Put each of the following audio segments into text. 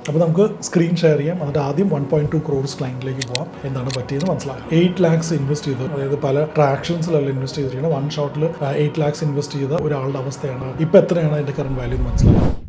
അപ്പോൾ നമുക്ക് screen share ചെയ്യാം. എന്നിട്ട് ആദ്യം 1.2 crores ക്ലയൻറ്റിലേക്ക് പോകാം, എന്താണ് പറ്റിയെന്ന് മനസ്സിലാക്കാം. 8 lakhs ഇൻവെസ്റ്റ് ചെയ്തു, അതായത് പല ട്രാക്ഷൻസിലല്ല ഇൻവെസ്റ്റ് ചെയ്തിരിക്കുന്നത്, 1 ഷോട്ടിൽ 8 lakhs ഇൻവെസ്റ്റ് ചെയ്ത ഒരാളുടെ അവസ്ഥയാണ് ഇപ്പോൾ എത്രയാണ് അതിൻ്റെ കറണ്ട് വാല്യൂ എന്ന് മനസ്സിലാക്കാം.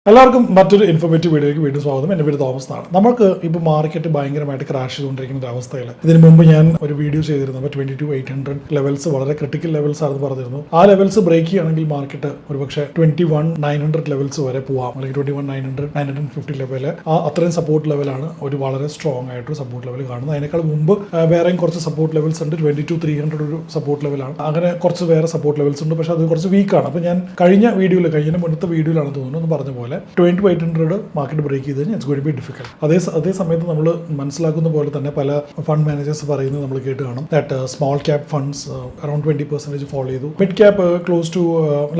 എല്ലാവർക്കും മറ്റൊരു ഇൻഫോർമേറ്റീവ് വീഡിയോയ്ക്ക് വീണ്ടും സ്വാഗതം. എൻ്റെ പേര് തോമസ് എന്നാണ്. നമുക്ക് ഇപ്പോൾ മാർക്കറ്റ് ഭയങ്കരമായിട്ട് ക്രാഷ് ചെയ്തുകൊണ്ടിരിക്കുന്ന ഒരു അവസ്ഥയിൽ ഇതിന് മുമ്പ് ഞാൻ ഒരു വീഡിയോ ചെയ്തിരുന്നു. 22,800 ലെവൽസ് വളരെ ക്രിട്ടിക്കൽ ലെവൽസ് ആണെന്ന് പറഞ്ഞിരുന്നു. ആ ലെവൽസ് ബ്രേക്ക് ചെയ്യുകയാണെങ്കിൽ മാർക്കറ്റ് ഒരുപക്ഷെ 21,900 ലെവൽസ് വരെ പോവാം, അല്ലെങ്കിൽ 21,900, 950 ലെവല് അത്രയും സപ്പോർട്ട് ലെവലാണ് ഒരു വളരെ സ്ട്രോങ് ആയിട്ടൊരു സപ്പോർട്ട് ലെവൽ കാണുന്നത്. അതിനേക്കാൾ മുമ്പ് വേറെയും കുറച്ച് സപ്പോർട്ട് ലെവൽസ് ഉണ്ട്. 22,300 ഒരു സപ്പോർട്ട് ലെവലാണ്. അങ്ങനെ കുറച്ച് വേറെ സപ്പോർട്ട് ലെവൽസ് ഉണ്ട്, പക്ഷേ അത് കുറച്ച് വീക്കാണ്. അപ്പോൾ ഞാൻ കഴിഞ്ഞ മുന്നത്തെ വീഡിയോയിലാണ് തോന്നുന്നു എന്ന് പറഞ്ഞ പോലെ 22,800 മാർക്കറ്റ് ബ്രേക്ക് ചെയ്ത് കഴിഞ്ഞാൽ it's going to be difficult. അതേ സമയത്ത് നമ്മൾ മനസ്സിലാക്കുന്ന പോലെ തന്നെ പല ഫണ്ട് മാനേജേഴ്സ് പറയുന്നത് നമ്മൾ കേട്ട് കാണും that small cap funds around 20% follow ചെയ്തു. Mid cap close to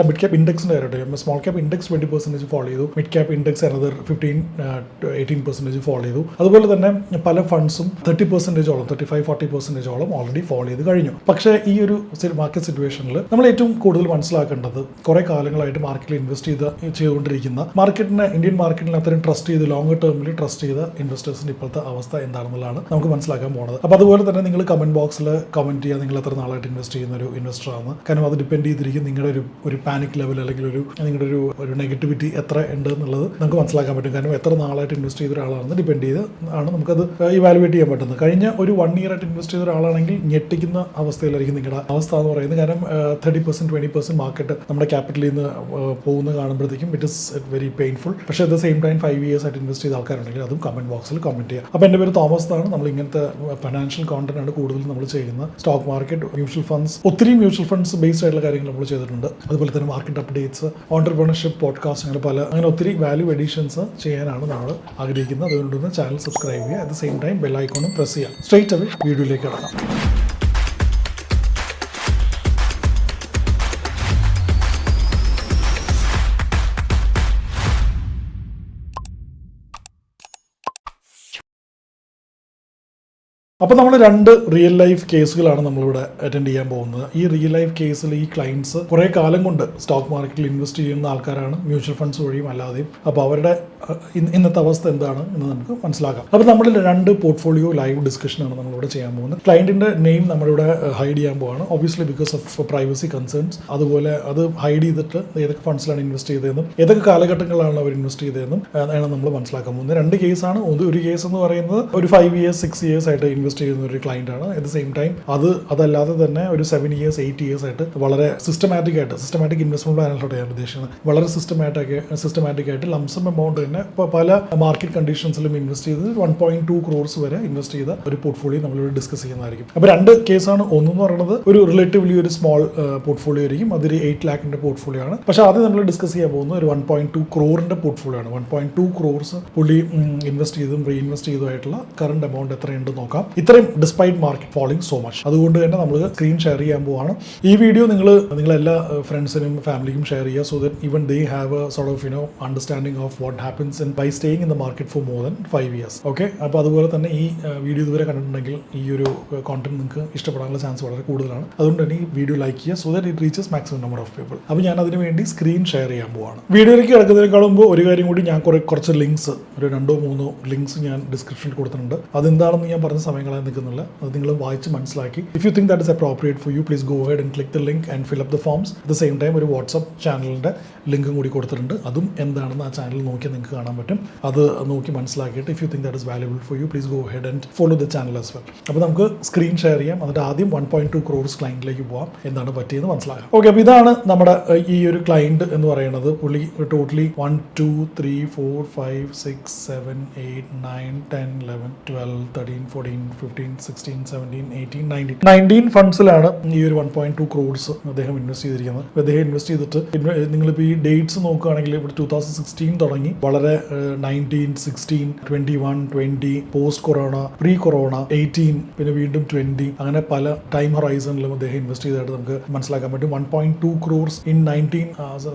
mid cap ഇൻഡെക്സിൻ്റെ കാര്യമായിട്ട് സ്മോൾ ക്യാപ്പ് ഇൻഡെക്സ് 20% ഫോളോ ചെയ്തു. Mid cap index another 15-18% follow ചെയ്തു. അതുപോലെ തന്നെ പല ഫണ്ട്സും 30%ഓളം 35-40%ഓളം ഓൾറെഡി ഫോളോ ചെയ്ത് കഴിഞ്ഞു. പക്ഷേ ഈ ഒരു മാർക്കറ്റ് സിറ്റുവേഷനിൽ നമ്മൾ ഏറ്റവും കൂടുതൽ മനസ്സിലാക്കേണ്ടത് കുറേ കാലങ്ങളായിട്ട് മാർക്കറ്റിൽ ഇൻവെസ്റ്റ് ചെയ്തുകൊണ്ടിരിക്കുന്ന ഇന്ത്യൻ മാർക്കറ്റിൽ അത്രയും ട്രസ്റ്റ് ചെയ്ത് ലോങ്ങർ ടേമിൽ ട്രസ്റ്റ് ചെയ്ത ഇൻവെസ്റ്റേഴ്സിന്റെ ഇപ്പോഴത്തെ അവസ്ഥ എന്താണെന്നുള്ളതാണ് നമുക്ക് മനസ്സിലാക്കാൻ പോകുന്നത്. അപ്പോൾ അതുപോലെ തന്നെ നിങ്ങൾ കമന്റ് ബോക്സിൽ കമന്റ് ചെയ്യുക, നിങ്ങൾ എത്ര നാളായിട്ട് ഇൻവെസ്റ്റ് ചെയ്യുന്ന ഒരു ഇൻവെസ്റ്റർ ആണ്. കാരണം അത് ഡിപ്പെൻഡ് ചെയ്തിരിക്കും നിങ്ങളുടെ ഒരു പാനിക് ലെവൽ അല്ലെങ്കിൽ നിങ്ങളുടെ ഒരു നെഗറ്റിവിറ്റി എത്ര ഉണ്ട് എന്നുള്ളത് നമുക്ക് മനസ്സിലാക്കാൻ പറ്റും. കാരണം എത്ര നാളായിട്ട് ഇൻവെസ്റ്റ് ചെയ്ത ഒരാളാണെന്ന് ഡിപ്പെൻഡ് ചെയ്ത് ആണ് നമുക്കത് ഇവാലുവേറ്റ് ചെയ്യാൻ പറ്റുന്നത്. കഴിഞ്ഞ ഒരു 1 year ആയിട്ട് ഇൻവെസ്റ്റ് ചെയ്ത ഒരാളാണെങ്കിൽ ഞെട്ടിക്കുന്ന അവസ്ഥയിലായിരിക്കും നിങ്ങളുടെ അവസ്ഥ എന്ന് പറയുന്നത്. കാരണം 30%, 20% മാർക്കറ്റ് നമ്മുടെ ക്യാപിറ്റലിൽ നിന്ന് പോകുന്ന കാണുമ്പോഴത്തേക്കും ഇറ്റ് ഇസ് വെരി പെയിൻഫുൾ. പക്ഷേ at the same time 5 years ആയിട്ട് ഇൻവെസ്റ്റ് ചെയ്ത ആൾക്കാരുണ്ടെങ്കിൽ അതും കമന്റ് ബോക്സിൽ കമന്റ് ചെയ്യുക. അപ്പോൾ എൻ്റെ പേര് തോമസ് എന്നാണ്. നമ്മൾ ഇങ്ങനത്തെ ഫൈനാൻഷ്യൽ കോണ്ടന്റ് ആണ് കൂടുതൽ നമ്മൾ ചെയ്യുന്നത്. സ്റ്റോക്ക് മാർക്കറ്റ്, മ്യൂച്വൽ ഫണ്ട്സ്, ഒത്തിരി മ്യൂച്വൽ ഫണ്ട്സ് ബേസ്ഡ് ആയിട്ടുള്ള കാര്യങ്ങൾ നമ്മൾ ചെയ്തിട്ടുണ്ട്. അതുപോലെ തന്നെ മാർക്കറ്റ് അപ്ഡേറ്റ്സ്, ഓൺടർപ്രണർഷിപ്പ് പോഡ്കാസ്റ്റ്, അങ്ങനെ ഒത്തിരി വാല്യൂ എഡീഷൻസ് ചെയ്യാനാണ് നമ്മൾ ആഗ്രഹിക്കുന്നത്. അതുകൊണ്ട് ചാനൽ സബ്സ്ക്രൈബ് ചെയ്യുക. At the same time bell ഐക്കോണും പ്രസ് ചെയ്യുക. സ്ട്രേറ്റ് അവേ വീഡിയോയിലേക്ക് കിടക്കാം. അപ്പോൾ നമ്മൾ 2 റിയൽ ലൈഫ് കേസുകളാണ് നമ്മളിവിടെ അറ്റൻഡ് ചെയ്യാൻ പോകുന്നത്. ഈ റിയൽ ലൈഫ് കേസിൽ ഈ ക്ലയൻറ്റ്സ് കുറേ കാലം കൊണ്ട് സ്റ്റോക്ക് മാർക്കറ്റിൽ ഇൻവെസ്റ്റ് ചെയ്യുന്ന ആൾക്കാരാണ്, മ്യൂച്വൽ ഫണ്ട്സ് വഴിയും അല്ലാതെയും. അപ്പോൾ അവരുടെ ഇന്നത്തെ അവസ്ഥ എന്താണ് എന്ന് നമുക്ക് മനസ്സിലാക്കാം. അപ്പോൾ നമ്മൾ 2 പോർട്ട്ഫോളിയോ ലൈവ് ഡിസ്കഷനാണ് നമ്മളിവിടെ ചെയ്യാൻ പോകുന്നത്. ക്ലയൻറ്റിൻ്റെ നെയിം നമ്മളിവിടെ ഹൈഡ് ചെയ്യാൻ പോവാണ്, obviously because of privacy concerns. അതുപോലെ അത് ഹൈഡ് ചെയ്തിട്ട് ഏതൊക്കെ ഫണ്ട്സിലാണ് ഇൻവെസ്റ്റ് ചെയ്തതെന്നും ഏതൊക്കെ കാലഘട്ടങ്ങളിലാണ് അവർ ഇൻവെസ്റ്റ് ചെയ്തതെന്നും ആണ് നമ്മൾ മനസ്സിലാക്കാൻ പോകുന്നത്. 2 കേസാണ്. ഒരു കേസ് എന്ന് പറയുന്നത് ഒരു 5 years, 6 years ആയിട്ട് ഇൻവെസ്റ്റ് ചെയ്യുന്ന ഒരു ക്ലയന്റ് ആണ്. അറ്റ് ദ സെയിം ടൈം അതല്ലാതെ തന്നെ ഒരു 7 years, 8 years ആയിട്ട് വളരെ സിസ്റ്റമാറ്റിക് ഇൻവെസ്റ്റ്മെന്റ് പ്ലാനിലോട്ട് ഞാൻ ഉദ്ദേശിക്കുന്നത്. വളരെ സിസ്റ്റമാറ്റിക് ആയിട്ട് ലംസം എമൗണ്ട് തന്നെ പല മാർക്കറ്റ് കണ്ടീഷൻസിലും ഇൻവെസ്റ്റ് ചെയ്ത് 1.2 crores വരെ ഇൻവെസ്റ്റ് ചെയ്ത ഒരു പോർട്ട്ഫോളിയോ നമ്മളിവിടെ ഡിസ്കസ് ചെയ്യുന്നതായിരിക്കും. അപ്പോൾ 2 കേസാണ്. ഒന്നെന്ന് പറയുന്നത് ഒരു റിലേറ്റീവ്ലി ഒരു സ്മോൾ പോർട്ട്ഫോളിയോ ആയിരിക്കും, അതൊരു 8 lakhന്റെ പോർട്ട്ഫോളിയോ ആണ്. പക്ഷേ ആദ്യം നമ്മൾ ഡിസ്കസ് ചെയ്യാൻ പോകുന്നത് ഒരു 1.2 crore പോർട്ട്ഫോളിയോ ആണ്. 1.2 crores പുള്ളി ഇൻവെസ്റ്റ് ചെയ്തും റീഇൻവെസ്റ്റ് ചെയ്തതായിട്ടുള്ള കറണ്ട് എമൗണ്ട് എത്രയുണ്ട് നോക്കാം. ഇത്രയും despite market falling so much. അതുകൊണ്ട് തന്നെ നമ്മൾ സ്ക്രീൻ ഷെയർ ചെയ്യാൻ പോവാണ്. ഈ വീഡിയോ നിങ്ങളെല്ലാ ഫ്രണ്ട്സിനും ഫാമിലിക്കും ഷെയർ ചെയ്യുക, so that even they have a sort of understanding of what happens by staying in the market for more than 5 years. Okay, അപ്പോൾ അതുപോലെ തന്നെ ഈ വീഡിയോ ഇതുവരെ കണ്ടിട്ടുണ്ടെങ്കിൽ ഈ ഒരു കോണ്ടന്റ് നിങ്ങൾക്ക് ഇഷ്ടപ്പെടാനുള്ള ചാൻസ് വളരെ കൂടുതലാണ്. അതുകൊണ്ട് തന്നെ ഈ വീഡിയോ ലൈക്ക് ചെയ്യുക, so that it reaches maximum number of people. അപ്പോൾ ഞാൻ അതിന് വേണ്ടി സ്ക്രീൻ ഷെയർ ചെയ്യാൻ പോവാണ്. വീഡിയോയിലേക്ക് കിടക്കുന്നതിനേക്കാൾ മുമ്പ് ഒരു കാര്യം കൂടി, ഞാൻ കുറച്ച് ലിങ്ക്സ്, ഒരു 2-3 ലിങ്ക്സ് ഞാൻ ഡിസ്ക്രിപ്ഷനിൽ കൊടുത്തിട്ടുണ്ട്. അതെന്താണെന്ന് ഞാൻ പറഞ്ഞ സമയങ്ങളായി നിൽക്കുന്നില്ല, അത് നിങ്ങൾ വായിച്ച് മനസ്സിലാക്കി. If you think that is appropriate for you, please go ahead and click the link and fill up the forms. At the same time ഒരു വാട്സ്ആപ്പ് ചാനലിൻ്റെ ലിങ്കും കൂടി കൊടുത്തിട്ടുണ്ട്. അതും എന്താണെന്ന് ആ ചാനൽ നോക്കിയാൽ നിങ്ങൾക്ക് കാണാൻ പറ്റും. അത് നോക്കി മനസ്സിലാക്കിയിട്ട് if you think that is valuable four you, please go ahead and follow the channel as well. അപ്പോൾ നമുക്ക് സ്ക്രീൻ ഷെയർ ചെയ്യാം. എന്നിട്ട് ആദ്യം 1.2 crores ക്ലയൻറ്റിലേക്ക് പോകാം, എന്താണ് പറ്റിയെന്ന് മനസ്സിലാക്കാം. ഓക്കെ, അപ്പോൾ ഇതാണ് നമ്മുടെ ഈ ഒരു ക്ലയൻറ്റ് എന്ന് പറയുന്നത്. പുള്ളി ടോട്ടലി 1, 2, 3, 4, 5, 6, 7, 8, 9, 10, 11, 12, 13, 14, 15, 16, 17, 18, 19 ഫണ്ട്സിലാണ് ഈ ഒരു 1.2 crores അദ്ദേഹം ഇൻവെസ്റ്റ് ചെയ്തിരിക്കുന്നത്. അദ്ദേഹം ഇൻവെസ്റ്റ് ചെയ്തിട്ട് നിങ്ങളിപ്പോൾ ഈ ഡേറ്റ്സ് നോക്കുകയാണെങ്കിൽ ഇവിടെ 2016 തുടങ്ങി, വളരെ 19, 16, 21, 20, പോസ്റ്റ് കൊറോണ, പ്രീ കൊറോണ, 18, പിന്നെ വീണ്ടും 20, അങ്ങനെ പല ടൈം ഹൊറൈസണിലും അദ്ദേഹം ഇൻവെസ്റ്റ് ചെയ്തതായിട്ട് നമുക്ക് മനസ്സിലാക്കാൻ പറ്റും. 1.2 crores ഇൻ 19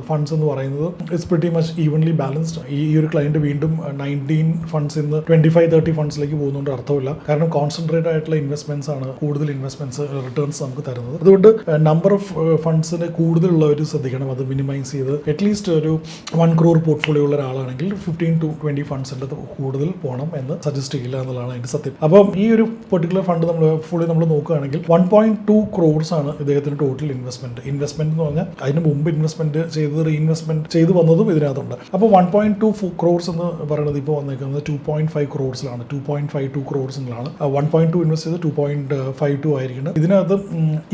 ഫണ്ട്സ് എന്ന് പറയുന്നത് it's pretty much evenly balanced. ഈ ഒരു ക്ലയന്റ് വീണ്ടും 19 ഫണ്ട്സിൽ നിന്ന് 25-30 ഫണ്ട്സിലേക്ക് പോകുന്നതുകൊണ്ട് അർത്ഥമില്ല. കാരണം കോൺസെൻട്രേറ്റ് ആയിട്ടുള്ള ഇൻവെസ്റ്റ്മെന്റ്സ് ആണ് കൂടുതൽ ഇൻവെസ്റ്റ്മെന്റ്സ് റിട്ടേൺസ് നമുക്ക് തരുന്നത്. അതുകൊണ്ട് നമ്പർ ഓഫ് ഫണ്ട്സിന് കൂടുതലുള്ളവർ ശ്രദ്ധിക്കണം, അത് മിനിമൈസ് ചെയ്ത് അറ്റ്ലീസ്റ്റ് ഒരു 1 crore പോർട്ട്ഫോളിയോ ഉള്ള ഒരാളാണെങ്കിൽ 15 to 20 ഫണ്ട്സിൻ്റെ കൂടുതൽ പോകണം എന്ന് സജസ്റ്റ് ചെയ്യില്ല എന്നുള്ളതാണ് അതിന്റെ സത്യം. അപ്പം ഈ ഒരു പെർട്ടിക്കുലർ ഫണ്ട് നമ്മൾ നോക്കുകയാണെങ്കിൽ 1.2 crores ആണ് ഇദ്ദേഹത്തിന് ടോട്ടൽ ഇൻവെസ്റ്റ്മെന്റ് എന്ന് പറഞ്ഞാൽ അതിന് മുമ്പ് ഇൻവെസ്റ്റ്മെന്റ് ചെയ്തത് റീഇൻവെസ്റ്റ്മെന്റ് ചെയ്ത് വന്നതും ഇതിനകത്തുണ്ട്. അപ്പോൾ 1.2 crores എന്ന് പറയുന്നത് ഇപ്പോൾ വന്നേക്കുന്നത് 2.5 crores-ലാണ്, 2.52 crores-ലാണ്. 1.2 ഇൻവെസ്റ്റ് ചെയ്ത് 2.52 ആയിരിക്കണം. ഇതിനകത്ത്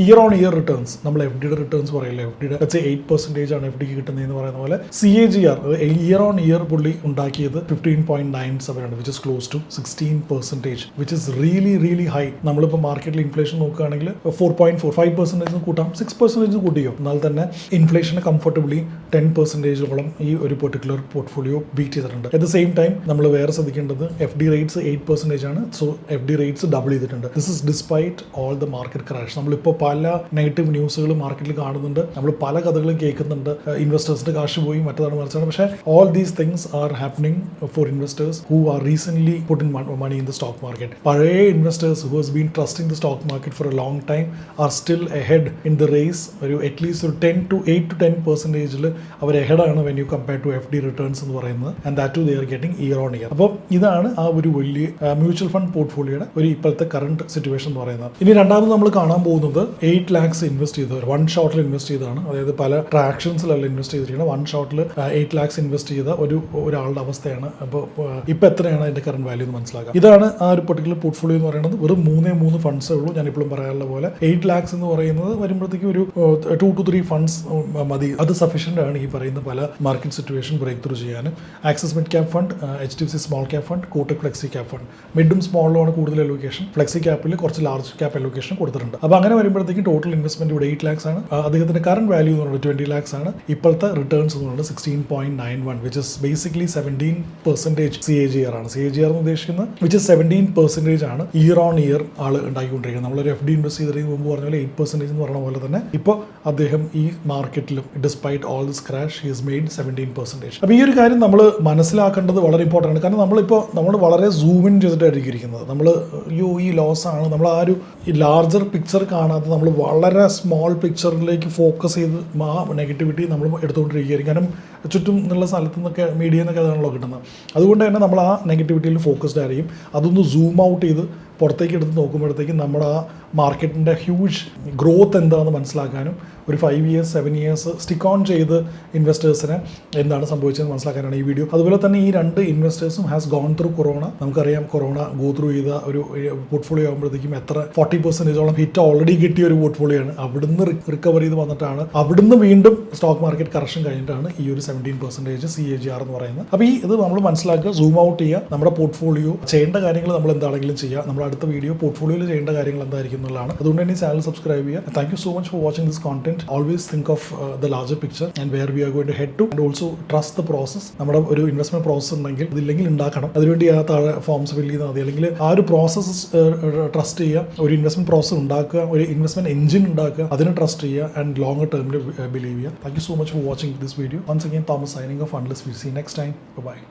ഇയർ ഓൺ ഇയർ റിട്ടേൺസ്, നമ്മൾ എഫ് ഡിയുടെ റിട്ടേൺസ് പറയില്ല, എഫ് ഡിയുടെ 8% ആണ് എഫ് ഡിക്ക് കിട്ടുന്നതെന്ന് പറയുന്ന പോലെ CAGR ഇയർ ഓൺ ഇയർ പുള്ളി ഉണ്ടാക്കിയത് 15.97 ആണ്, which is close to 16%, which is really high. നമ്മളിപ്പോൾ മാർക്കറ്റിൽ ഇൻഫ്ലേഷൻ നോക്കുകയാണെങ്കിൽ 4.45% കൂട്ടാം, 6% കൂട്ടിയോ, എന്നാൽ തന്നെ ഇൻഫ്ലേഷന് കംഫർട്ടബിളി 10%-ഓളം ഈ ഒരു പെർട്ടിക്കുലർ പോർട്ട്ഫോളിയോ ബീറ്റ് ചെയ്തിട്ടുണ്ട്. അറ്റ് ദ സെയിം ടൈം നമ്മൾ വേറെ ശ്രദ്ധിക്കേണ്ടത് എഫ് ഡി റേറ്റ്സ് 8% ആണ്. So F D rates double ചെയ്തിട്ടുണ്ട്. This is despite all the market crash. നമ്മളിപ്പോൾ പല നെഗറ്റീവ് ന്യൂസുകൾ മാർക്കറ്റിൽ കാണുന്നുണ്ട്, നമ്മൾ പല കഥകളും കേൾക്കുന്നുണ്ട്, ഇൻവെസ്റ്റേഴ്സിന്റെ കാശ് പോയി മറ്റതാണ് മറിച്ചാണ്. പക്ഷേ all these things are happening for investors who are recent put in money in the stock market. പഴയ investors who has been trusting the stock market for a long time are still ahead in the race. ഒരു at least ഒരു 8 to 10% അവർ എഹെഡാണ് when you compare to FD ഡി റിട്ടേൺസ് എന്ന് പറയുന്നത്. And that too they are getting year on year. അപ്പോൾ ഇതാണ് ആ ഒരു വലിയ മ്യൂച്വൽ ഫണ്ട് പോർട്ട്ഫോളിയോയുടെ ഒരു ഇപ്പോഴത്തെ കറണ്ട് സിറ്റുവേഷൻ എന്ന് പറയുന്നത്. ഇനി രണ്ടാമത് നമ്മൾ കാണാൻ പോകുന്നത് 8 lakhs ഇൻവെസ്റ്റ് ചെയ്തവർ, 1 ഷോട്ടിൽ ഇൻവെസ്റ്റ് ചെയ്തതാണ്. അതായത് പല ട്രാക്ഷൻസിലല്ല ഇൻവെസ്റ്റ് ചെയ്തിരിക്കുന്നത്, 1 ഷോട്ടിൽ 8 lakhs ഇൻവെസ്റ്റ് ചെയ്ത ഒരാളുടെ അവസ്ഥയാണ്. അപ്പോൾ ഇപ്പോൾ എത്രയാണ് അതിന്റെ കറണ്ട് വാല്യൂ എന്ന് മനസ്സിലാക്കാം. ഇതാണ് ആ ഒരു പെർട്ടിക്കുലർ പോർട്ട്ഫോളിയോ എന്ന് പറയുന്നത്. വെറും 3 ഫണ്ട്സേ ഉള്ളൂ. ഞാൻ ഇപ്പോഴും പറയാനുള്ള പോലെ 8 lakhs എന്ന് പറയുന്നത് വരുമ്പോഴത്തേക്കും ഒരു 2 to 3 ഫണ്ട്സ് മതി. അത് സഫീഷ്യൻ്റ് ആണ് ഈ പറയുന്ന പല മാർക്കറ്റ് സിറ്റുവേഷൻ ബ്രേക്ക് ത്രൂ ചെയ്യാനും. Axis mid cap fund, HDFC small cap fund, Kotak flexi cap fund. മിഡും സ്മോളിലുമാണ് കൂടുതൽ അലോക്കേഷൻ, ഫ്ലെക്സി ക്യാപ്പിൽ കുറച്ച് ലാർജ് ക്യാപ് അലോക്കേഷൻ കൊടുത്തിട്ടുണ്ട്. അപ്പോൾ അങ്ങനെ വരുമ്പോഴത്തേക്കും ടോട്ടൽ ഇൻവെസ്റ്റ്മെന്റ് ഇവിടെ 8 lakhs ആണ്. അദ്ദേഹത്തിന്റെ കറന്റ് വാല്യൂ എന്ന് പറയുന്നത് 20 lakhs ആണ്. ഇപ്പോഴത്തെ റിട്ടേൺസ് എന്ന് പറയുന്നത് 16.91, വിച്ച് ഇസ് ബേസിക്കലി 17% CAGR ആണ്. CAGR എന്ന് ഉദ്ദേശിക്കുന്നത് വിച്ച് ഇസ് 17% ആണ് ഇയർ ഓൺ ഇയർ ആൾ ഉണ്ടാക്കിക്കൊണ്ടിരിക്കുന്നത്. നമ്മളൊരു FD ഇൻവെസ്റ്റ് ചെയ്തതിന് മുമ്പ് പറഞ്ഞ പോലെ 8% എന്ന് പറഞ്ഞ പോലെ തന്നെ ഇപ്പോൾ അദ്ദേഹം ഈ മാർക്കറ്റിലും despite all this crash he has made 17%. അപ്പോൾ ഈ ഒരു കാര്യം നമ്മൾ മനസ്സിലാക്കേണ്ടത് വളരെ ഇമ്പോർട്ടൻ്റ് ആണ്. കാരണം നമ്മൾ വളരെ സൂം ഇൻ ചെയ്തിട്ടായിരിക്കും ഇരിക്കുന്നത്. നമ്മൾ ഈ ലോസ് ആണ്, നമ്മൾ ആ ഒരു ലാർജർ പിക്ചർ കാണാതെ നമ്മൾ വളരെ സ്മോൾ പിക്ചറിലേക്ക് ഫോക്കസ് ചെയ്ത് ആ നെഗറ്റിവിറ്റി നമ്മൾ എടുത്തുകൊണ്ടിരിക്കുകയായിരിക്കും. കാരണം ചുറ്റും എന്നുള്ള സ്ഥലത്തു നിന്നൊക്കെ മീഡിയയിൽ നിന്നൊക്കെ അതാണല്ലോ കിട്ടുന്നത്. അതുകൊണ്ട് തന്നെ നമ്മൾ ആ നെഗറ്റിവിറ്റിയിൽ ഫോക്കസ്ഡ് ആയിരിക്കും. അതൊന്ന് സൂം ഔട്ട് ചെയ്ത് പുറത്തേക്ക് എടുത്ത് നോക്കുമ്പോഴത്തേക്കും നമ്മുടെ ആ മാർക്കറ്റിൻ്റെ ഹ്യൂജ് ഗ്രോത്ത് എന്താണെന്ന് മനസ്സിലാക്കാനും ഒരു 5 years 7 years സ്റ്റിക്ക് ഓൺ ചെയ്ത് ഇൻവെസ്റ്റേഴ്സിനെ എന്താണ് സംഭവിച്ചതെന്ന് മനസ്സിലാക്കാനാണ് ഈ വീഡിയോ. അതുപോലെ തന്നെ ഈ 2 ഇൻവെസ്റ്റേഴ്സും ഹാസ് ഗോൺ ത്രൂ കൊറോണ. നമുക്കറിയാം കൊറോണ ഗോ ത്രൂ ചെയ്ത ഒരു പോർട്ട്ഫോളിയോ ആകുമ്പോഴത്തേക്കും എത്ര 40%-ഓളം ഹിറ്റ് ഓൾറെഡി കിട്ടിയ ഒരു പോർട്ട്ഫോളിയോ ആണ്. അവിടുന്ന് റിക്കവർ ചെയ്ത് വന്നിട്ടാണ് അവിടുന്ന് വീണ്ടും സ്റ്റോക്ക് മാർക്കറ്റ് കറക്ഷൻ കഴിഞ്ഞിട്ടാണ് ഈ ഒരു 17% CAGR എന്ന് പറയുന്നത്. അപ്പോൾ ഇത് നമ്മൾ മനസ്സിലാക്കുക, സൂം ഔട്ട് ചെയ്യുക, നമ്മുടെ പോർട്ട്ഫോളിയോ ചെയ്യേണ്ട കാര്യങ്ങൾ നമ്മൾ എന്താണെങ്കിലും ചെയ്യുക. നമ്മുടെ അടുത്ത വീഡിയോ പോർട്ട്ഫോളിയോയിൽ ചെയ്യേണ്ട കാര്യങ്ങൾ എന്തായിരിക്കും എന്നുള്ളതാണ്. അതുകൊണ്ട് തന്നെ ചാനൽ സബ്സ്ക്രൈബ് ചെയ്യുക. Thank you so much for watching this content. Always think of the larger picture and where we are going to head to, and also trust the process. നമ്മുടെ ഒരു ഇൻവെസ്റ്റ്മെന്റ് പ്രോസസ് ഉണ്ടെങ്കിൽ ഇതില്ലെങ്കിൽ ഉണ്ടാക്കണം, അതിനുവേണ്ടി ആ താഴെ forms ഫിൽ ചെയ്താൽ മതി. അല്ലെങ്കിൽ ആ ഒരു പ്രോസസ്സ് ട്രസ്റ്റ് ചെയ്യുക, ഒരു ഇൻവെസ്റ്റ്മെന്റ് പ്രോസസ് ഉണ്ടാക്കുക, ഒരു ഇൻവെസ്റ്റ്മെന്റ് എഞ്ചിൻ ഉണ്ടാക്കുക, അതിനെ ട്രസ്റ്റ് ചെയ്യുക ആൻഡ് ലോങ്ങർ ടേമിൽ ബിലീവ് ചെയ്യുക. Thank you so much for watching this video. Once again, Thomas signing off. Unless we see next time. Bye bye.